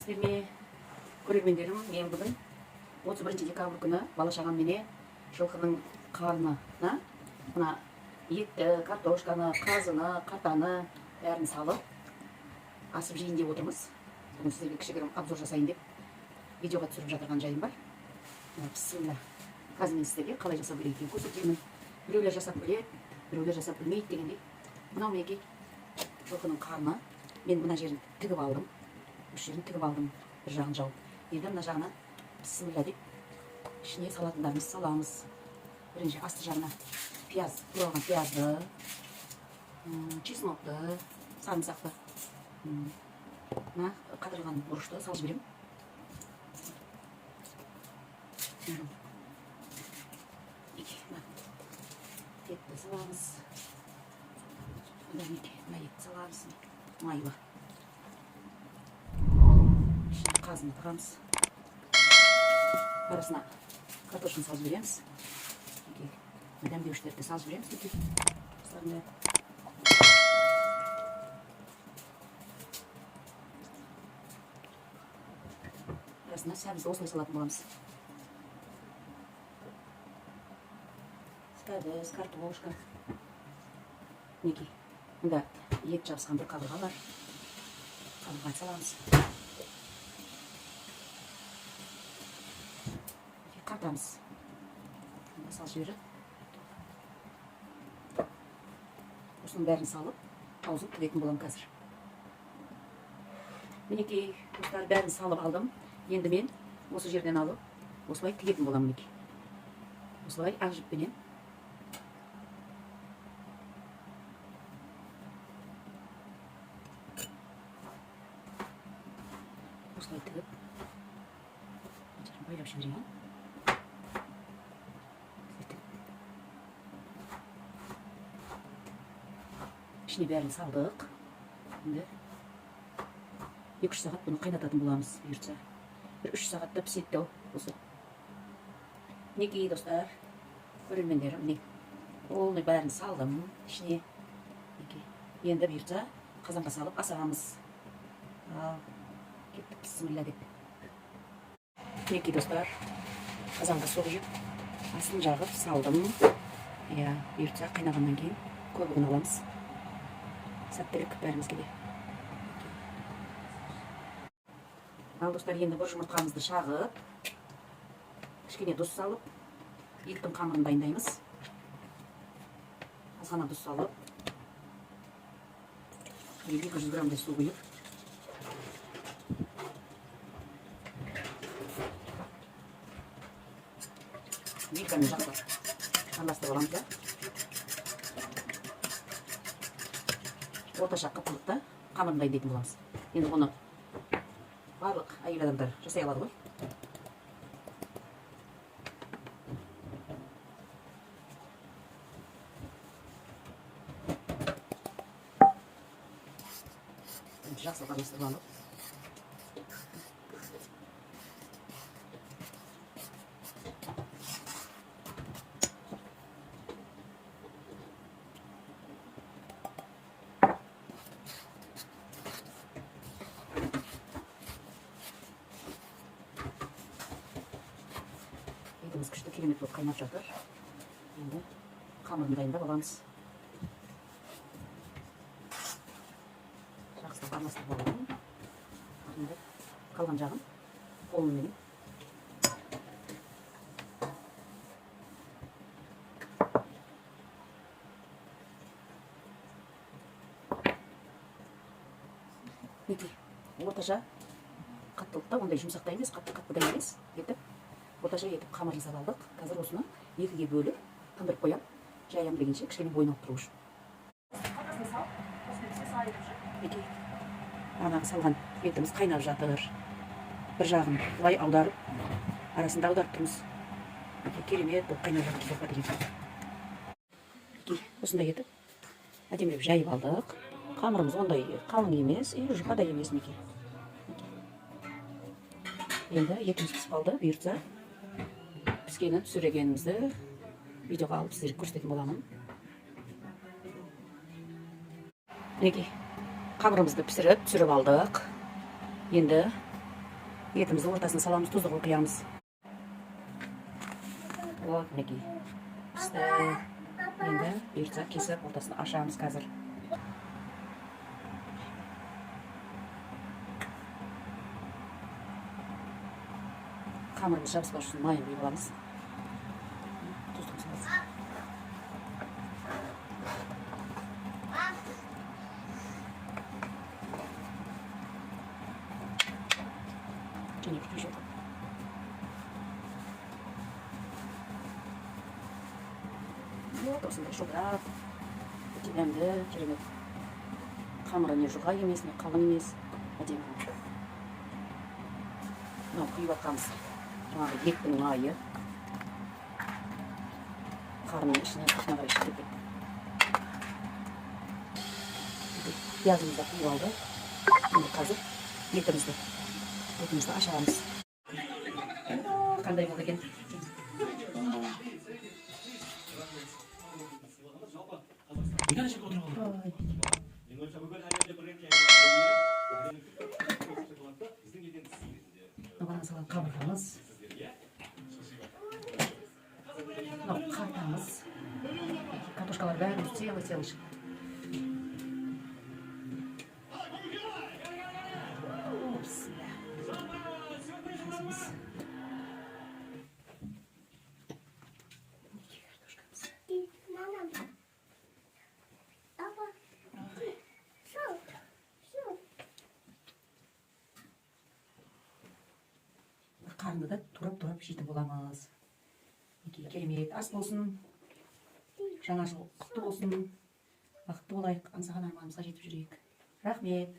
Сіздерге көрермендерім, мен бүгін 31 декабрь күні бала-шағам менен жылқының қарнына мына етті, картошканы, қазыны, қатаны бәрін салып асып жейін деп отырмыз. Бүгін сіздерге кішігірім обзор жасайын деп видеоға түсіріп жатырған жайым бар. Бисмилля. Қазір мен сіздерге қалай жасап біледі екенін көрсетемін. Біреулер жасап біледі, біреулер жасап білмейді дегендей. Мынау мінекей жылқының қарны. Мен мына жерін тігіп алдым. Үш жерін тігіп алдым, бір жағын жауып. Енді мына жағына бисмилля деп ішіне салатындарымызды саламыз. Бірінші асты жағына пияз, туралған пиязды, чеснокты, сарымсақты, мына қатырылған бұрышты салып жіберемін. Етті саламыз. Мына етті саламыз. Майлы. Қазыны тығамыз. Арасына картошканы салып жібереміз. Дәмдеуіштерді салып жібереміз. Арасына сәбізді осылай салатын боламыз. Сәбіз, картошка. Мінекей. Мұнда ет жабысқан бір қабырға бар. Қабырға саламыз. Қартамыз. Салып жіберіп. Осының бәрін салып, аузын тігетін болам қазір. Мінекей, достар, бәрін салып алдым. Енді мен осы жерден алып, осылай тігетін болам мінекей. Осылай ақ жіппенен. Осылай тігіп. Байлап жіберейін. İçine bәрін салдық. Енді 2-3 сағат бұны қайнататын боламыз. Бұйыртса. Бір 3 сағатта піседі осы. Мінекей, достар, көрермендерім, міне. Оны бәрін салдым ішіне. Енді бұйыртса қазанға салып асамыз. Кеттік, бисмилля деп. Мінекей, достар, қазанға соғып, асын жағып салдым. Бұйыртса қайнағаннан кейін көбігін аламыз. Сәттілік бәрімізге де. Ал, достар, енді бір жұмыртқамызды шағып, кішкене тұз салып, еттің қамырын дайындаймыз. Азғана тұз салып, 200 граммдай су құйып, вилкамен жақсылап араластырып аламыз да. Орташа қаттылықта қамырын дайындайтын боламыз. Енді оны барлық әйел адамдар жасай алады ғой. Жақсылап араластырып алып. Етіміз күшті керемет болып қайнап жатыр. Енді қамырын дайындап аламыз. Жақсылап араластырып аламын. Енді қалған жағын қолыммен. Мінекей, орташа қаттылықта, ондай жұмсақта емес, қатты да емес. Орташа етіп қамыр жасап алдық. Қазір осыны екіге бөліп, тындырып қоям. Жаям дегенше кішкене бойын алып тұру үшін. Мінекей, ана салған етіміз қайнап жатыр. Бір жағын былай аударып, арасында аударып тұрмыз. Керемет болып қайнап жатыр сорпа деген. Мінекей, осындай етіп әдемілеп жайып алдық. Қамырымыз ондай қалың емес, жұқа да емес мінекей. Енді етіміз пісіп алды, бұйыртса піскенін түсіргенімізді видеоға алып сіздерге көрсететін боламын. Мінекей, қамырымызды пісіріп алдық. Енді Етімізді ортасына саламыз, тұзды қылып құямыз. Вот, мінекей. Пісті. Енді бұйыртса кесіп ортасына ашамыз қазір. Қамырымыз жабыспас үшін майын құйып аламыз. Тұзды қосамыз. Және күтіп вот осындай шоқырап, әдемі, керемет. Қамыры не жұқа емес, не қалың емес, әдемі. Мынау құйып атқанымыз жаңағы еттің майы. Қарынның ішіне қасына қарай шығып кеткен. Пиязымызды да құйып алды. Енді қазір етімізді ашамыз. Қандай болды екен? Оған салған қабырғамыз, қартамыз, картошкалар бәрі целый шықты. Қарны да турап жейтін боламыз. Керемет ас болсын, жаңа жыл құтты болсын, бақытты болайық, аңсаған арманымызға жетіп жүрейік. Рахмет.